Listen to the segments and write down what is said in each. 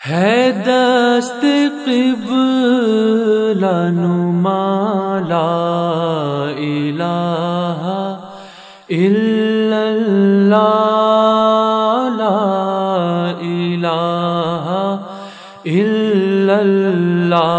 ہے دست قبلہ نما لا الہ الا اللہ لا الہ الا اللہ۔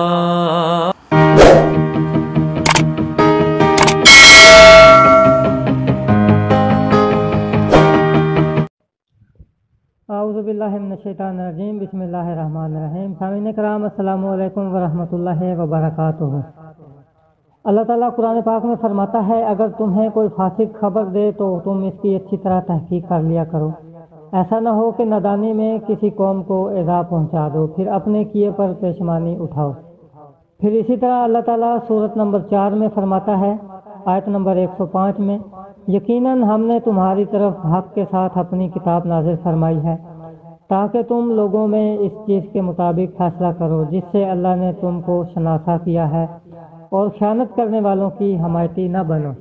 اعوذ باللہ من الشیطان الرجیم، بسم اللہ الرحمن الرحیم۔ سامعین کرام، السلام علیکم ورحمۃ اللہ وبرکاتہ۔ اللہ تعالیٰ قرآن پاک میں فرماتا ہے، اگر تمہیں کوئی فاسق خبر دے تو تم اس کی اچھی طرح تحقیق کر لیا کرو، ایسا نہ ہو کہ نادانی میں کسی قوم کو ایذا پہنچا دو، پھر اپنے کیے پر پشیمانی اٹھاؤ۔ پھر اسی طرح اللہ تعالیٰ سورت نمبر 4 میں فرماتا ہے، آیت نمبر 105 میں، یقیناً ہم نے تمہاری طرف حق کے ساتھ اپنی کتاب نازل فرمائی ہے تاکہ تم لوگوں میں اس چیز کے مطابق فیصلہ کرو جس سے اللہ نے تم کو شناسا کیا ہے، اور خیانت کرنے والوں کی حمایتی نہ بنو۔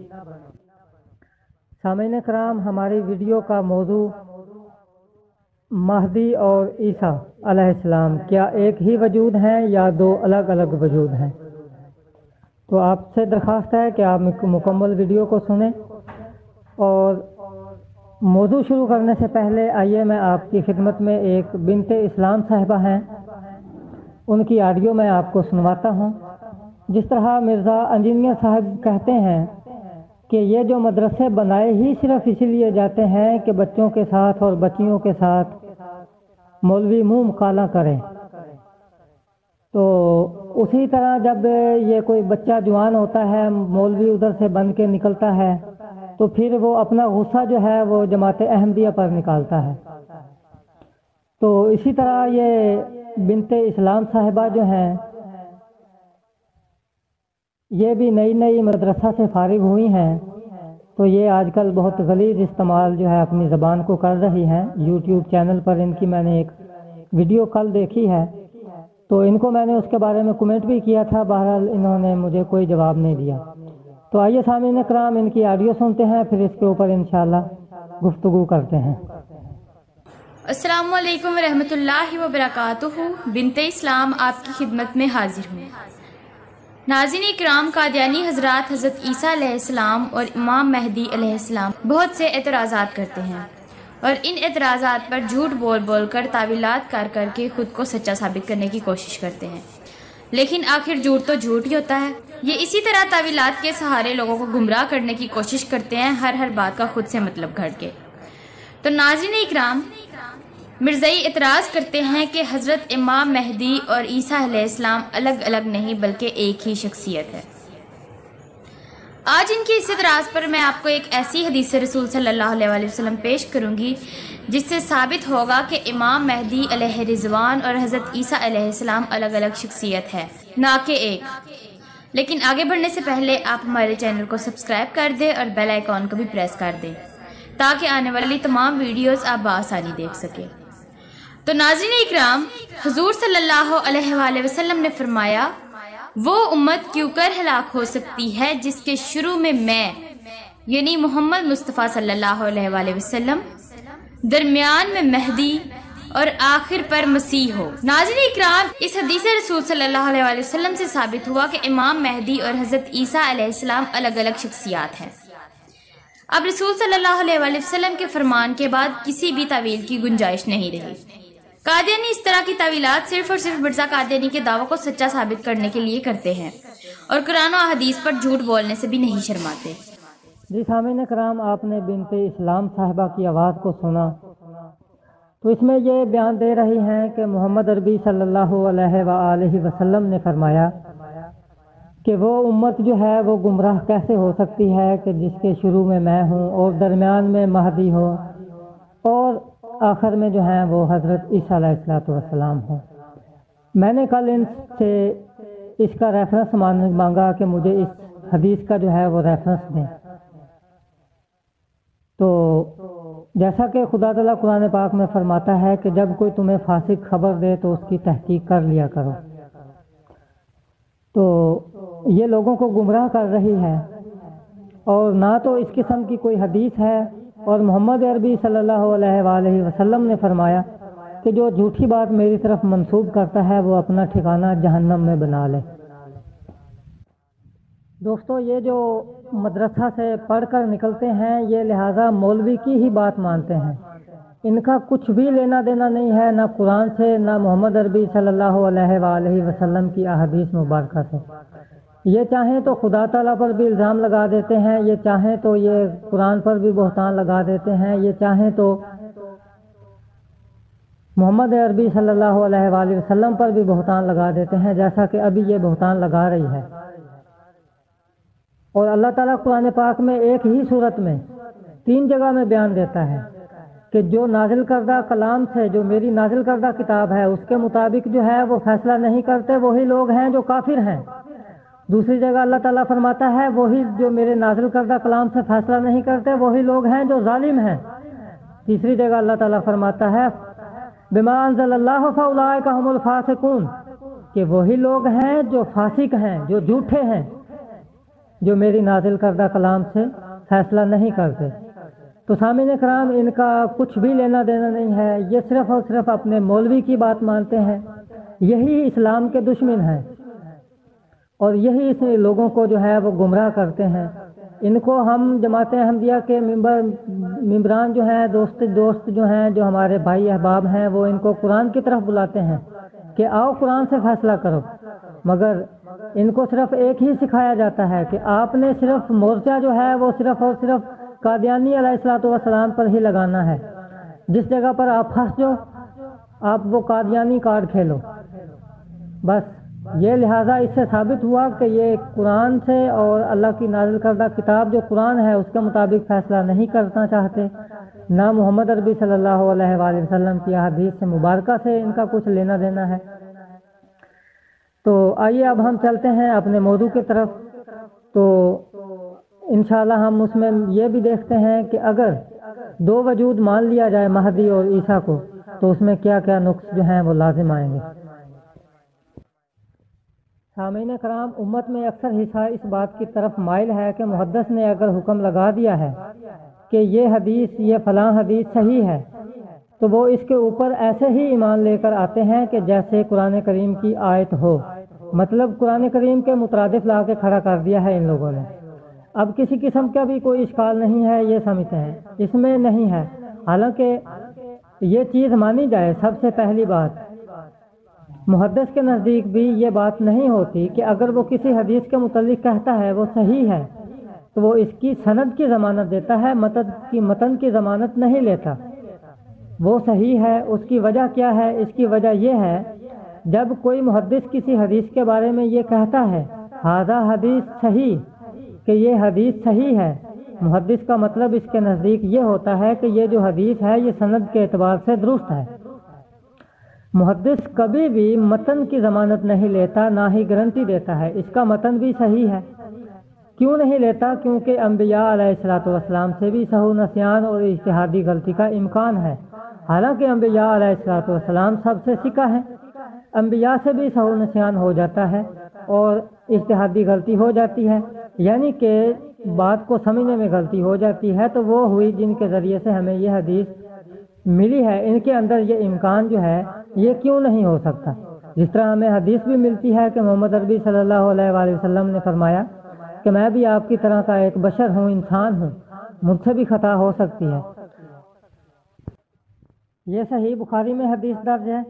سامعین کرام، ہماری ویڈیو کا موضوع مہدی اور عیسیٰ علیہ السلام کیا ایک ہی وجود ہیں یا دو الگ الگ وجود ہیں؟ تو آپ سے درخواست ہے کہ آپ مکمل ویڈیو کو سنیں، اور موضوع شروع کرنے سے پہلے آئیے میں آپ کی خدمت میں ایک بنت اسلام صاحبہ ہیں، ان کی آڈیو میں آپ کو سنواتا ہوں۔ جس طرح مرزا انجینئر صاحب کہتے ہیں کہ یہ جو مدرسے بنائے ہی صرف اسی لیے جاتے ہیں کہ بچوں کے ساتھ اور بچیوں کے ساتھ مولوی منہ مکالا کریں، تو اسی طرح جب یہ کوئی بچہ جوان ہوتا ہے، مولوی ادھر سے بن کے نکلتا ہے، تو پھر وہ اپنا غصہ جو ہے وہ جماعت احمدیہ پر نکالتا ہے۔ تو اسی طرح یہ بنت اسلام صاحبہ جو ہیں، یہ بھی نئی مدرسہ سے فارغ ہوئی ہیں، تو یہ آج کل بہت غلیظ استعمال جو ہے اپنی زبان کو کر رہی ہیں۔ یوٹیوب چینل پر ان کی میں نے ایک ویڈیو کل دیکھی ہے، تو ان کو میں نے اس کے بارے میں کمنٹ بھی کیا تھا، بہرحال انہوں نے مجھے کوئی جواب نہیں دیا۔ تو آئیے سامعین کرام ان کی آڈیو سنتے ہیں، پھر اس کے اوپر انشاءاللہ گفتگو کرتے ہیں۔ السلام علیکم ورحمۃ اللہ وبرکاتہ۔ بنت اسلام آپ کی خدمت میں حاضر ہوں۔ ناظرین اکرام، قادیانی حضرات حضرت عیسیٰ علیہ السلام اور امام مہدی علیہ السلام بہت سے اعتراضات کرتے ہیں، اور ان اعتراضات پر جھوٹ بول کر تعویلات کر کے خود کو سچا ثابت کرنے کی کوشش کرتے ہیں، لیکن آخر جھوٹ تو جھوٹ ہی ہوتا ہے۔ یہ اسی طرح تعویلات کے سہارے لوگوں کو گمراہ کرنے کی کوشش کرتے ہیں، ہر بات کا خود سے مطلب گھڑ کے۔ تو ناظرین اکرام، مرزائی اعتراض کرتے ہیں کہ حضرت امام مہدی اور عیسیٰ علیہ السلام الگ الگ نہیں بلکہ ایک ہی شخصیت ہے۔ آج ان کی اس اعتراض پر میں آپ کو ایک ایسی حدیث رسول صلی اللہ علیہ وسلم پیش کروں گی جس سے ثابت ہوگا کہ امام مہدی علیہ رضوان اور حضرت عیسیٰ علیہ السلام الگ الگ شخصیت ہے، نہ کہ ایک۔ لیکن آگے بڑھنے سے پہلے آپ ہمارے چینل کو سبسکرائب کر دیں اور بیل آئیکن کو بھی پریس کر دیں تاکہ آنے والی تمام ویڈیوز آپ بآسانی دیکھ سکیں۔ تو ناظرین اکرام، حضور صلی اللہ علیہ وآلہ وسلم نے فرمایا، وہ امت کیوں کر ہلاک ہو سکتی ہے جس کے شروع میں میں یعنی محمد مصطفیٰ صلی اللہ علیہ وآلہ وسلم، درمیان میں مہدی اور آخر پر مسیح ہو۔ ناظرین اکرام، اس حدیث رسول صلی اللہ علیہ وآلہ وسلم سے ثابت ہوا کہ امام مہدی اور حضرت عیسیٰ علیہ السلام الگ الگ شخصیات ہیں۔ اب رسول صلی اللہ علیہ وآلہ وسلم کے فرمان کے بعد کسی بھی تعویل کی گنجائش نہیں رہی۔ قادیانی اس طرح کی تعویلات صرف اور صرف مرزا قادیانی کے دعووں کو سچا ثابت کرنے کے لیے کرتے ہیں، اور قرآن و احادیث پر جھوٹ بولنے سے بھی نہیں شرماتے۔ جی سامعین کرام، آپ نے بنت اسلام صاحبہ کی آواز کو سنا، تو اس میں یہ بیان دے رہی ہیں کہ محمد عربی صلی اللہ علیہ وآلہ وسلم نے فرمایا کہ وہ امت جو ہے وہ گمراہ کیسے ہو سکتی ہے کہ جس کے شروع میں میں ہوں اور درمیان میں مہدی ہو اور آخر میں جو ہیں وہ حضرت عیسیٰ علیہ السلام ہوں۔ میں نے کل ان سے اس کا ریفرنس مانگا کہ مجھے اس حدیث کا جو ہے وہ ریفرنس دیں، تو جیسا کہ خدا تعالیٰ قرآن پاک میں فرماتا ہے کہ جب کوئی تمہیں فاسق خبر دے تو اس کی تحقیق کر لیا کرو، تو یہ لوگوں کو گمراہ کر رہی ہے، اور نہ تو اس قسم کی کوئی حدیث ہے، اور محمد عربی صلی اللہ علیہ وآلہ وسلم نے فرمایا کہ جو جھوٹی بات میری طرف منسوب کرتا ہے وہ اپنا ٹھکانہ جہنم میں بنا لے۔ دوستو، یہ جو مدرسہ سے پڑھ کر نکلتے ہیں یہ لہٰذا مولوی کی ہی بات مانتے ہیں، ان کا کچھ بھی لینا دینا نہیں ہے، نہ قرآن سے نہ محمد عربی صلی اللہ علیہ وآلہ وسلم کی احادیث مبارکہ سے۔ یہ چاہیں تو خدا تعالیٰ پر بھی الزام لگا دیتے ہیں، یہ چاہیں تو یہ قرآن پر بھی بہتان لگا دیتے ہیں، یہ چاہیں تو محمد عربی صلی اللہ علیہ وآلہ وسلم پر بھی بہتان لگا دیتے ہیں، جیسا کہ ابھی یہ بہتان لگا رہی ہے۔ اور اللہ تعالیٰ قرآن پاک میں ایک ہی صورت میں 3 جگہ میں بیان دیتا ہے کہ جو نازل کردہ کلام سے، جو میری نازل کردہ کتاب ہے اس کے مطابق جو ہے وہ فیصلہ نہیں کرتے، وہی لوگ ہیں جو کافر ہیں۔ دوسری جگہ اللہ تعالیٰ فرماتا ہے وہی جو میرے نازل کردہ کلام سے فیصلہ نہیں کرتے وہی لوگ ہیں جو ظالم ہیں۔ تیسری جگہ اللہ تعالیٰ فرماتا ہے بما انزل اللہ فاولئک هم الفاسقون، کہ وہی لوگ ہیں جو فاسق ہیں، جو جھوٹے ہیں، جو میری نازل کردہ کلام سے فیصلہ نہیں کرتے۔ تو سامعین کرام، ان کا کچھ بھی لینا دینا نہیں ہے، یہ صرف اور صرف اپنے مولوی کی بات مانتے ہیں، یہی اسلام کے دشمن ہیں اور یہی اس لوگوں کو جو ہے وہ گمراہ کرتے ہیں۔ ان کو ہم جماعت احمدیہ کے ممبران جو ہیں، دوست جو ہیں، جو ہمارے بھائی احباب ہیں، وہ ان کو قرآن کی طرف بلاتے ہیں کہ آؤ قرآن سے فیصلہ کرو، مگر ان کو صرف ایک ہی سکھایا جاتا ہے کہ آپ نے صرف مورچہ جو ہے وہ صرف اور صرف قادیانی علیہ الصلوۃ والسلام پر ہی لگانا ہے، جس جگہ پر آپ پھنس جاؤ آپ وہ قادیانی کارڈ کھیلو بس۔ یہ لہٰذا اس سے ثابت ہوا کہ یہ قرآن سے اور اللہ کی نازل کردہ کتاب جو قرآن ہے اس کے مطابق فیصلہ نہیں کرنا چاہتے، نہ محمد عربی صلی اللہ علیہ وآلہ وسلم کی احادیث سے مبارکہ سے ان کا کچھ لینا دینا ہے۔ تو آئیے اب ہم چلتے ہیں اپنے موضوع کی طرف۔ تو انشاءاللہ ہم اس میں یہ بھی دیکھتے ہیں کہ اگر 2 وجود مان لیا جائے مہدی اور عیسیٰ کو تو اس میں کیا کیا نقص جو ہیں وہ لازم آئیں گے۔ سامعین کرام، امت میں اکثر حصہ اس بات کی طرف مائل ہے کہ محدث نے اگر حکم لگا دیا ہے کہ یہ حدیث، یہ فلاں حدیث صحیح ہے، تو وہ اس کے اوپر ایسے ہی ایمان لے کر آتے ہیں کہ جیسے قرآن کریم کی آیت ہو، مطلب قرآن کریم کے مترادف لا کے کھڑا کر دیا ہے ان لوگوں نے۔ اب کسی قسم کا بھی کوئی اشکال نہیں ہے، یہ سمجھتے ہیں اس میں نہیں ہے، حالانکہ یہ چیز مانی جائے۔ سب سے پہلی بات، محدث کے نزدیک بھی یہ بات نہیں ہوتی کہ اگر وہ کسی حدیث کے متعلق کہتا ہے وہ صحیح ہے تو وہ اس کی سند کی ضمانت دیتا ہے، متن کی ضمانت نہیں لیتا۔ وہ صحیح ہے، اس کی وجہ کیا ہے؟ اس کی وجہ یہ ہے جب کوئی محدث کسی حدیث کے بارے میں یہ کہتا ہے ھذا حدیث صحیح، کہ یہ حدیث صحیح ہے، محدث کا مطلب اس کے نزدیک یہ ہوتا ہے کہ یہ جو حدیث ہے یہ سند کے اعتبار سے درست ہے۔ محدث کبھی بھی متن کی ضمانت نہیں لیتا، نہ ہی گارنٹی دیتا ہے اس کا متن بھی صحیح ہے۔ کیوں نہیں لیتا؟ کیونکہ انبیاء علیہ الصلوۃ والسلام سے بھی سہو نسیان اور اجتہادی غلطی کا امکان ہے، حالانکہ انبیاء علیہ الصلوۃ والسلام سب سے سکہ ہیں۔ انبیاء سے بھی سہو نسیان ہو جاتا ہے اور اجتہادی غلطی ہو جاتی ہے، یعنی کہ بات کو سمجھنے میں غلطی ہو جاتی ہے، تو وہ ہوئی جن کے ذریعے سے ہمیں یہ حدیث ملی ہے، ان کے اندر یہ امکان جو ہے یہ کیوں نہیں ہو سکتا؟ جس طرح ہمیں حدیث بھی ملتی ہے کہ محمد عربی صلی اللہ علیہ وآلہ وسلم نے فرمایا کہ میں بھی آپ کی طرح کا ایک بشر ہوں، انسان ہوں، مجھ سے بھی خطا ہو سکتی ہے۔ یہ صحیح بخاری میں حدیث درج ہے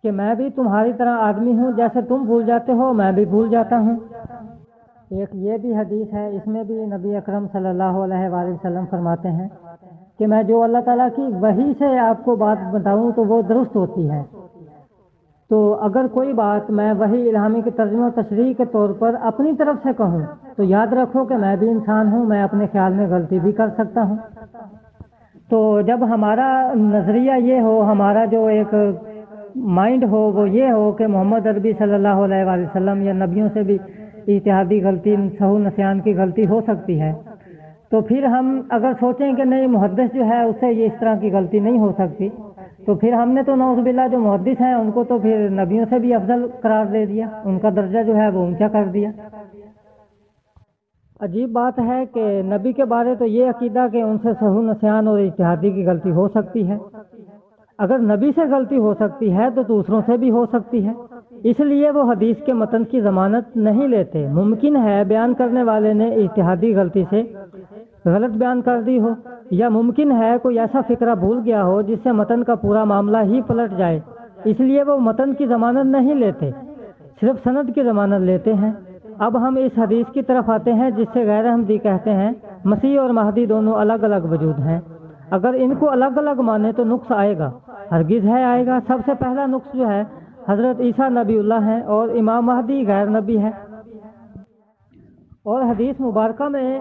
کہ میں بھی تمہاری طرح آدمی ہوں، جیسے تم بھول جاتے ہو میں بھی بھول جاتا ہوں۔ ایک یہ بھی حدیث ہے، اس میں بھی نبی اکرم صلی اللہ علیہ وآلہ وسلم فرماتے ہیں کہ میں جو اللہ تعالیٰ کی وحی سے آپ کو بات بتاؤں تو وہ درست ہوتی ہے۔ تو اگر کوئی بات میں وحی الہامی کے ترجمہ و تشریح کے طور پر اپنی طرف سے کہوں تو یاد رکھو کہ میں بھی انسان ہوں، میں اپنے خیال میں غلطی بھی کر سکتا ہوں۔ تو جب ہمارا نظریہ یہ ہو، ہمارا جو ایک مائنڈ ہو وہ یہ ہو کہ محمد عربی صلی اللہ علیہ وآلہ وسلم یا نبیوں سے بھی اجتہادی غلطی، سہو نسیان کی غلطی ہو سکتی ہے، تو پھر ہم اگر سوچیں کہ نہیں محدث جو ہے اس سے یہ اس طرح کی غلطی نہیں ہو سکتی، تو پھر ہم نے تو نعوذ باللہ جو محدث ہیں ان کو تو پھر نبیوں سے بھی افضل قرار دے دیا، ان کا درجہ جو ہے وہ اونچا کر دیا۔ عجیب بات ہے کہ نبی کے بارے تو یہ عقیدہ کہ ان سے سہو نسیان اور اجتہادی کی غلطی ہو سکتی ہے، اگر نبی سے غلطی ہو سکتی ہے تو دوسروں سے بھی ہو سکتی ہے، اس لیے وہ حدیث کے متن کی ضمانت نہیں لیتے۔ ممکن ہے بیان کرنے والے نے اجتہادی غلطی سے غلط بیان کر دی ہو، یا ممکن ہے کوئی ایسا فقرہ بھول گیا ہو جس سے متن کا پورا معاملہ ہی پلٹ جائے، اس لیے وہ متن کی ضمانت نہیں لیتے، صرف سند کی ضمانت لیتے ہیں۔ اب ہم اس حدیث کی طرف آتے ہیں جس سے غیر احمدی کہتے ہیں مسیح اور مہدی دونوں الگ الگ وجود ہیں۔ اگر ان کو الگ الگ مانے تو نقص آئے گا، ہرگز ہے آئے گا۔ سب سے پہلا نقص جو ہے، حضرت عیسیٰ نبی اللہ ہیں اور امام مہدی غیر نبی ہے۔ اور حدیث مبارکہ میں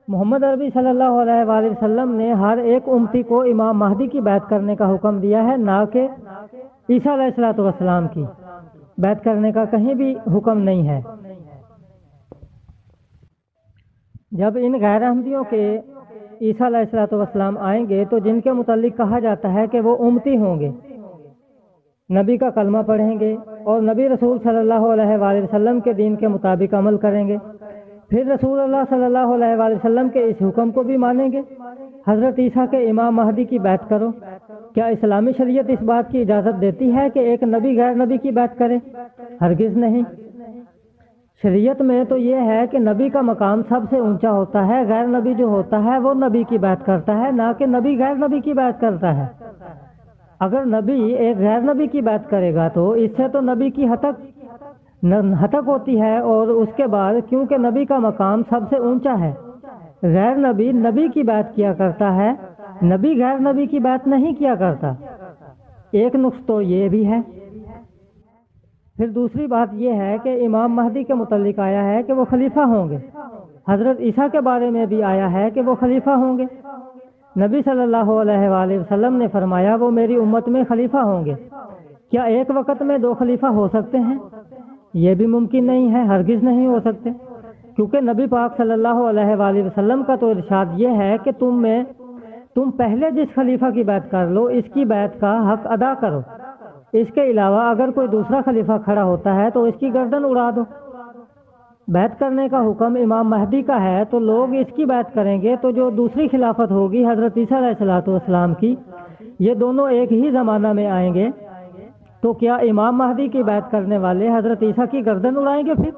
محمد عربی صلی اللہ علیہ وآلہ وسلم نے ہر ایک امتی کو امام مہدی کی بیعت کرنے کا حکم دیا ہے، نہ کہ عیسیٰ علیہ السلام کی بیعت کرنے کا کہیں بھی حکم نہیں ہے۔ جب ان غیر احمدیوں کے عیسیٰ علیہ السلام آئیں گے تو جن کے متعلق کہا جاتا ہے کہ وہ امتی ہوں گے، نبی کا کلمہ پڑھیں گے اور نبی رسول صلی اللہ علیہ وآلہ وسلم کے دین کے مطابق عمل کریں گے، پھر رسول اللہ صلی اللہ علیہ وآلہ وسلم کے اس حکم کو بھی مانیں گے، حضرت عیسیٰ کے امام مہدی کی بیعت کرو۔ کیا اسلامی شریعت اس بات کی اجازت دیتی ہے کہ ایک نبی غیر نبی کی بیعت کرے؟ ہرگز نہیں۔ شریعت میں تو یہ ہے کہ نبی کا مقام سب سے اونچا ہوتا ہے، غیر نبی جو ہوتا ہے وہ نبی کی بیعت کرتا ہے، نہ کہ نبی غیر نبی کی بیعت کرتا ہے۔ اگر نبی ایک غیر نبی کی بیعت کرے گا تو اس سے تو نبی کی ہتک ہوتی ہے، اور اس کے بعد کیونکہ نبی کا مقام سب سے اونچا ہے، غیر نبی نبی کی بیعت کیا کرتا ہے، نبی غیر نبی کی بیعت نہیں کیا کرتا۔ ایک نقص تو یہ بھی ہے۔ پھر دوسری بات یہ ہے کہ امام مہدی کے متعلق آیا ہے کہ وہ خلیفہ ہوں گے، حضرت عیسیٰ کے بارے میں بھی آیا ہے کہ وہ خلیفہ ہوں گے۔ نبی صلی اللہ علیہ وآلہ وسلم نے فرمایا وہ میری امت میں خلیفہ ہوں گے۔ کیا ایک وقت میں دو خلیفہ ہو سکتے ہیں؟ یہ بھی ممکن نہیں ہے، ہرگز نہیں ہو سکتے، کیونکہ نبی پاک صلی اللہ علیہ وآلہ وسلم کا تو ارشاد یہ ہے کہ تم پہلے جس خلیفہ کی بیعت کر لو اس کی بیعت کا حق ادا کرو، اس کے علاوہ اگر کوئی دوسرا خلیفہ کھڑا ہوتا ہے تو اس کی گردن اڑا دو۔ بیعت کرنے کا حکم امام مہدی کا ہے تو لوگ اس کی بیعت کریں گے، تو جو دوسری خلافت ہوگی حضرت عیسیٰ علیہ السلام کی، یہ دونوں ایک ہی زمانہ میں آئیں گے، تو کیا امام مہدی کی بیعت کرنے والے حضرت عیسیٰ کی گردن اڑائیں گے؟ پھر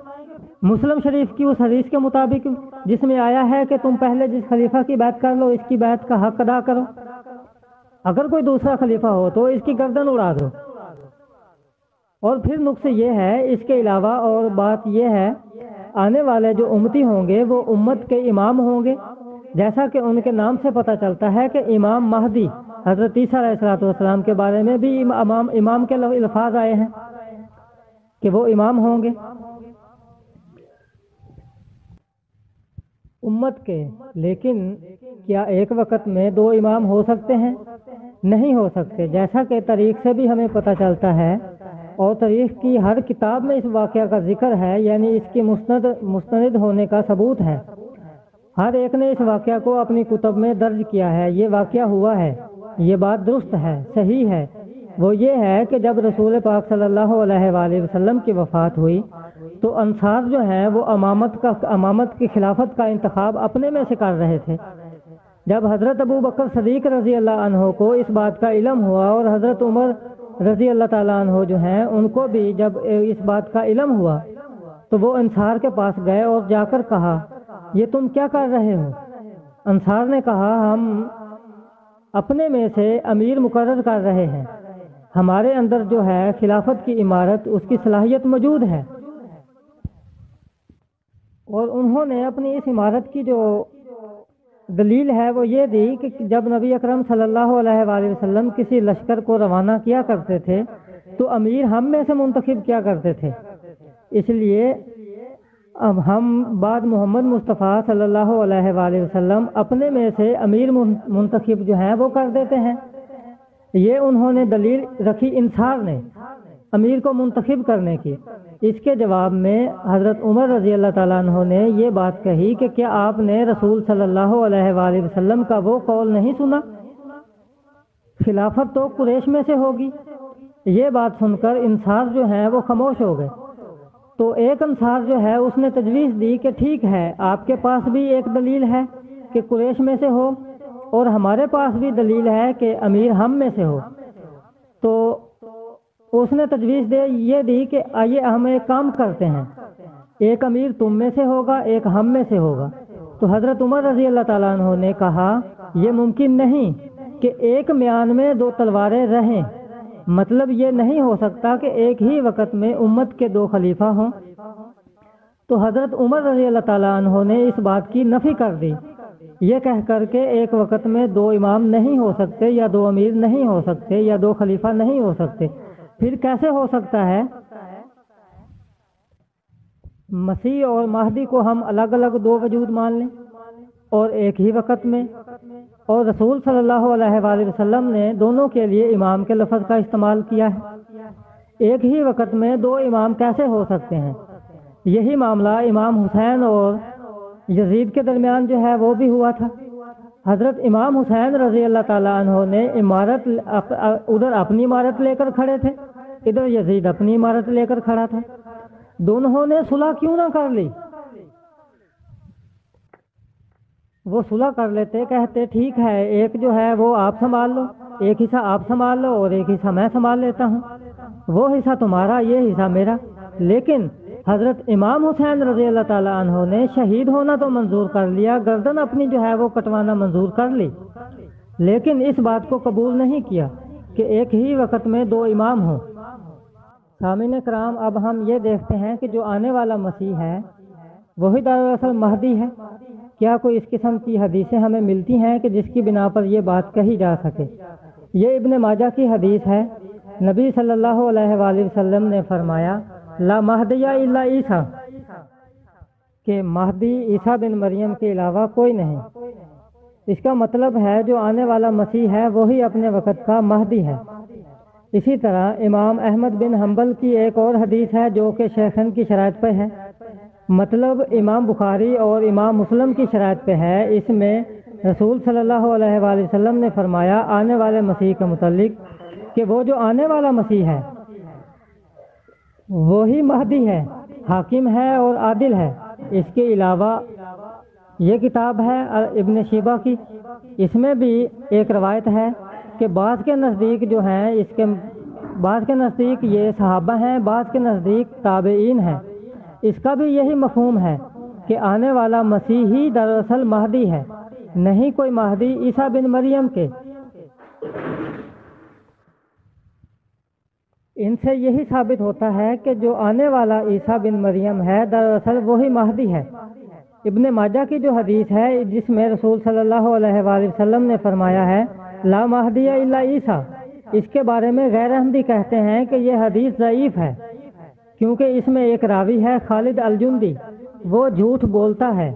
مسلم شریف کی اس حدیث کے مطابق جس میں آیا ہے کہ تم پہلے جس خلیفہ کی بیعت کر لو اس کی بیعت کا حق ادا کرو، اگر کوئی دوسرا خلیفہ ہو تو اس کی گردن اڑا دو۔ اور پھر نقص یہ ہے اس کے علاوہ، اور بات یہ ہے، آنے والے جو امتی ہوں گے وہ امت کے امام ہوں گے، جیسا کہ ان کے نام سے پتہ چلتا ہے کہ امام مہدی حضرت عیسیٰ علیہ السلام کے بارے میں بھی امام کے الفاظ آئے ہیں کہ وہ امام ہوں گے امت کے۔ لیکن کیا ایک وقت میں دو امام ہو سکتے ہیں؟ نہیں ہو سکتے، جیسا کہ تاریخ سے بھی ہمیں پتہ چلتا ہے، اور تاریخ کی ہر کتاب میں اس واقعہ کا ذکر ہے، یعنی اس کی مستند ہونے کا ثبوت ہے۔ ہر ایک نے اس واقعہ کو اپنی کتب میں درج کیا ہے، یہ واقعہ ہوا ہے، یہ بات درست ہے، صحیح ہے۔ وہ یہ ہے کہ جب رسول پاک صلی اللہ علیہ وآلہ وسلم کی وفات ہوئی تو انصار جو ہیں وہ امامت کی خلافت کا انتخاب اپنے میں سے کر رہے تھے۔ جب حضرت ابو بکر صدیق رضی اللہ عنہ کو اس بات کا علم ہوا، اور حضرت عمر رضی اللہ تعالیٰ عنہ جو ہیں ان کو بھی جب اس بات کا علم ہوا تو وہ انصار کے پاس گئے اور جا کر کہا یہ تم کیا کر رہے ہو؟ انصار نے کہا ہم اپنے میں سے امیر مقرر کر رہے ہیں، ہمارے اندر جو ہے خلافت کی عمارت اس کی صلاحیت موجود ہے۔ اور انہوں نے اپنی اس عمارت کی جو دلیل ہے وہ یہ دی کہ جب نبی اکرم صلی اللہ علیہ وآلہ وسلم کسی لشکر کو روانہ کیا کرتے تھے تو امیر ہم میں سے منتخب کیا کرتے تھے، اس لیے اب ہم بعد محمد مصطفیٰ صلی اللہ علیہ وآلہ وسلم اپنے میں سے امیر منتخب جو ہیں وہ کر دیتے ہیں۔ یہ انہوں نے دلیل رکھی انصار نے امیر کو منتخب کرنے کی۔ اس کے جواب میں حضرت عمر رضی اللہ تعالیٰ عنہ نے یہ بات کہی کہ کیا آپ نے رسول صلی اللہ علیہ وآلہ وسلم کا وہ قول نہیں سنا، خلافت تو قریش میں سے ہوگی؟ یہ بات سن کر انصار جو ہیں وہ خاموش ہو گئے۔ تو ایک انصار جو ہے اس نے تجویز دی کہ ٹھیک ہے، آپ کے پاس بھی ایک دلیل ہے کہ قریش میں سے ہو، اور ہمارے پاس بھی دلیل ہے کہ امیر ہم میں سے ہو، تو اس نے تجویز یہ دی کہ آئیے ہم ایک کام کرتے ہیں، ایک امیر تم میں سے ہوگا، ایک ہم میں سے ہوگا۔ تو حضرت عمر رضی اللہ تعالیٰ عنہ نے کہا یہ ممکن نہیں کہ ایک میان میں دو تلواریں رہیں، مطلب یہ نہیں ہو سکتا کہ ایک ہی وقت میں امت کے دو خلیفہ ہوں۔ تو حضرت عمر رضی اللہ تعالیٰ عنہ نے اس بات کی نفی کر دی، یہ کہہ کر کے ایک وقت میں دو امام نہیں ہو سکتے، یا دو امیر نہیں ہو سکتے، یا دو خلیفہ نہیں ہو سکتے، پھر کیسے ہو سکتا ہے؟ مسیح اور مہدی کو ہم الگ الگ دو وجود مان لیں اور ایک ہی وقت میں، اور رسول صلی اللہ علیہ وآلہ وسلم نے دونوں کے لیے امام کے لفظ کا استعمال کیا ہے، ایک ہی وقت میں دو امام کیسے ہو سکتے ہیں؟ یہی معاملہ امام حسین اور یزید کے درمیان جو ہے وہ بھی ہوا تھا۔ حضرت امام حسین رضی اللہ تعالیٰ عنہ نے عمارت ادھر اپنی عمارت لے کر کھڑے تھے، ادھر یزید اپنی عمارت لے کر کھڑا تھا، دونوں نے صلح کیوں نہ کر لی؟ وہ صلح کر لیتے، کہتے ٹھیک ہے ایک جو ہے وہ آپ سنبھال لو، ایک حصہ آپ سنبھال لو اور ایک حصہ میں سنبھال لیتا ہوں، وہ حصہ تمہارا یہ حصہ میرا۔ لیکن حضرت امام حسین رضی اللہ تعالیٰ عنہ نے شہید ہونا تو منظور کر لیا، گردن اپنی جو ہے وہ کٹوانا منظور کر لی، لیکن اس بات کو قبول نہیں کیا کہ ایک ہی وقت میں دو امام ہوں۔ سامعین کرام، اب ہم یہ دیکھتے ہیں کہ جو آنے والا مسیح ہے وہی دراصل مہدی ہے۔ کیا کوئی اس قسم کی حدیثیں ہمیں ملتی ہیں کہ جس کی بنا پر یہ بات کہی جا سکے؟ یہ ابن ماجہ کی حدیث ہے، نبی صلی اللہ علیہ وآلہ وسلم نے فرمایا لا مہدی الا عیسیٰ، کہ مہدی عیسیٰ بن مریم کے علاوہ کوئی نہیں۔ اس کا مطلب ہے جو آنے والا مسیح ہے وہی اپنے وقت کا مہدی ہے۔ اسی طرح امام احمد بن حنبل کی ایک اور حدیث ہے جو کہ شیخین کی شرائط پہ ہے، مطلب امام بخاری اور امام مسلم کی شرائط پہ ہے۔ اس میں رسول صلی اللہ علیہ وآلہ وسلم نے فرمایا آنے والے مسیح کے متعلق کہ وہ جو آنے والا مسیح ہے وہی مہدی ہے، حاکم ہے اور عادل ہے۔ اس کے علاوہ یہ کتاب ہے ابن شیبہ کی، اس میں بھی ایک روایت ہے کہ بعض کے نزدیک جو ہیں بعض کے نزدیک یہ صحابہ ہیں، بعض کے نزدیک تابعین ہیں۔ اس کا بھی یہی مفہوم ہے کہ آنے والا مسیح ہی دراصل مہدی ہے، نہیں کوئی مہدی عیسیٰ بن مریم کے۔ ان سے یہی ثابت ہوتا ہے کہ جو آنے والا عیسیٰ بن مریم ہے دراصل وہی مہدی ہے۔ ابن ماجہ کی جو حدیث ہے جس میں رسول صلی اللہ علیہ وآلہ وسلم نے فرمایا ہے لا مہدی الا عیسیٰ، اس کے بارے میں غیر احمدی کہتے ہیں کہ یہ حدیث ضعیف ہے، کیونکہ اس میں ایک راوی ہے خالد الجندی، وہ جھوٹ بولتا ہے۔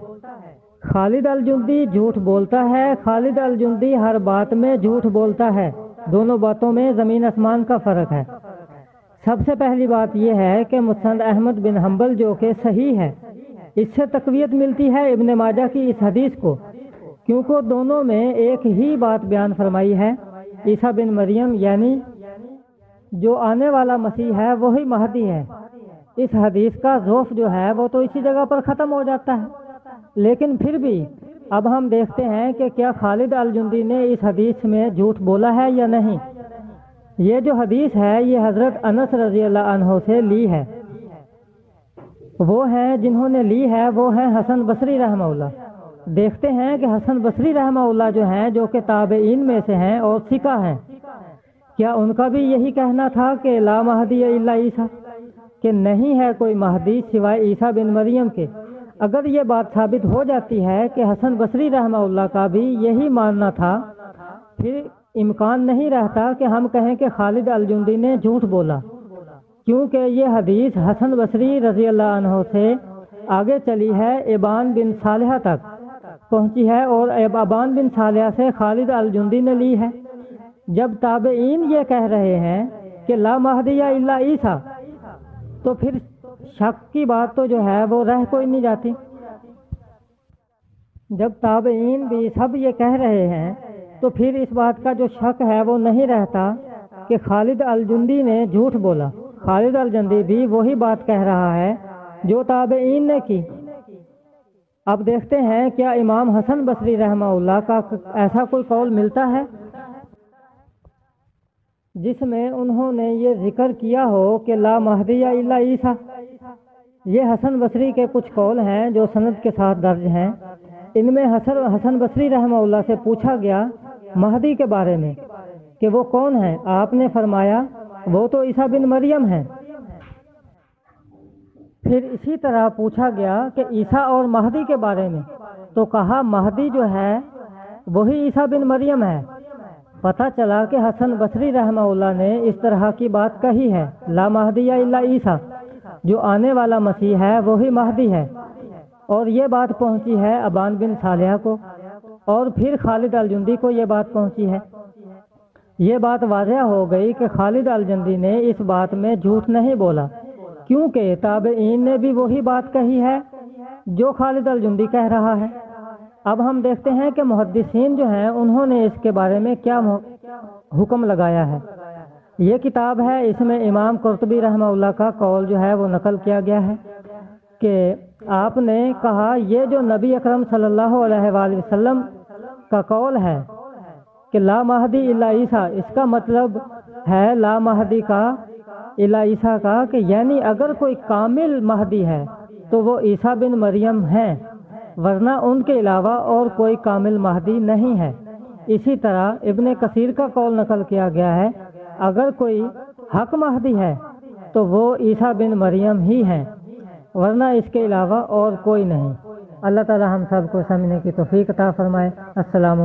خالد الجندی جھوٹ بولتا ہے، خالد الجندی ہر بات میں جھوٹ بولتا ہے، دونوں باتوں میں زمین آسمان کا فرق ہے۔ سب سے پہلی بات یہ ہے کہ مسند احمد بن حنبل جو کہ صحیح ہے، اس سے تقویت ملتی ہے ابن ماجہ کی اس حدیث کو، کیونکہ دونوں میں ایک ہی بات بیان فرمائی ہے، عیسیٰ بن مریم یعنی جو آنے والا مسیح ہے وہی مہدی ہے۔ اس حدیث کا ضعف جو ہے وہ تو اسی جگہ پر ختم ہو جاتا ہے، لیکن پھر بھی اب ہم دیکھتے ہیں کہ کیا خالد الجندی نے اس حدیث میں جھوٹ بولا ہے یا نہیں۔ یہ جو حدیث ہے یہ حضرت انس رضی اللہ عنہ سے لی ہے، وہ ہیں جنہوں نے لی ہے وہ ہیں حسن بصری رحمہ اللہ۔ دیکھتے ہیں کہ حسن بصری رحمہ اللہ جو ہیں جو کہ تابعین میں سے ہیں اور ثقہ ہیں، کیا ان کا بھی یہی کہنا تھا کہ لا مہدی الا عیسیٰ، کہ نہیں ہے کوئی مہدی سوائے عیسیٰ بن مریم کے؟ اگر یہ بات ثابت ہو جاتی ہے کہ حسن بصری رحمہ اللہ کا بھی یہی ماننا تھا، پھر امکان نہیں رہتا کہ ہم کہیں کہ خالد الجندی نے جھوٹ بولا، کیونکہ یہ حدیث حسن بصری رضی اللہ عنہ سے آگے چلی ہے، ابان بن صالحہ تک پہنچی ہے، اور ابان بن صالحہ سے خالد الجندی نے لی ہے۔ جب تابعین یہ کہہ رہے ہیں کہ لا مہدی الا عیسیٰ، تو پھر شک کی بات تو جو ہے وہ رہ کوئی نہیں جاتی۔ جب تابعین بھی سب یہ کہہ رہے ہیں تو پھر اس بات کا جو شک ہے وہ نہیں رہتا کہ خالد الجندی نے جھوٹ بولا۔ خالد الجندی بھی وہی بات کہہ رہا ہے جو تابعین نے کی۔ اب دیکھتے ہیں کیا امام حسن بصری رحمہ اللہ کا ایسا کوئی قول ملتا ہے جس میں انہوں نے یہ ذکر کیا ہو کہ لا مہدی الا عیسیٰ۔ یہ حسن بصری کے کچھ قول ہیں جو سند کے ساتھ درج ہیں۔ ان میں حسن بصری رحمہ اللہ سے پوچھا گیا مہدی کے بارے میں کہ وہ کون ہے؟ آپ نے فرمایا وہ تو عیسیٰ بن مریم ہیں۔ پھر اسی طرح پوچھا گیا کہ عیسیٰ اور مہدی کے بارے میں، تو کہا مہدی جو ہے وہی عیسیٰ بن مریم ہے۔ پتہ چلا کہ حسن بصری رحمہ اللہ نے اس طرح کی بات کہی ہے، لا مہدی الا عیسیٰ، جو آنے والا مسیح ہے وہی مہدی ہے۔ اور یہ بات پہنچی ہے ابان بن صالح کو، اور پھر خالد الجندی کو یہ بات پہنچی ہے۔ یہ بات واضح ہو گئی کہ خالد الجندی نے اس بات میں جھوٹ نہیں بولا، کیونکہ تابعین نے بھی وہی بات کہی ہے جو خالد الجندی کہہ رہا ہے۔ اب ہم دیکھتے ہیں کہ محدثین جو ہیں انہوں نے اس کے بارے میں کیا حکم لگایا ہے۔ یہ کتاب ہے، اس میں امام قرطبی رحمہ اللہ کا قول جو ہے وہ نقل کیا گیا ہے کہ آپ نے کہا یہ جو نبی اکرم صلی اللہ علیہ وآلہ وسلم کا قول ہے کہ لا مہدی الا عیسیٰ، اس کا مطلب ہے لا مہدی کا الا عیسیٰ کا، کہ یعنی اگر کوئی کامل مہدی ہے تو وہ عیسیٰ بن مریم ہیں، ورنہ ان کے علاوہ اور کوئی کامل مہدی نہیں ہے۔ اسی طرح ابن کثیر کا قول نقل کیا گیا ہے، اگر کوئی حق مہدی ہے تو وہ عیسیٰ بن مریم ہی ہیں، ورنہ اس کے علاوہ اور کوئی نہیں۔ اللہ تعالی ہم سب کو سمجھنے کی توفیق عطا فرمائے۔ السلام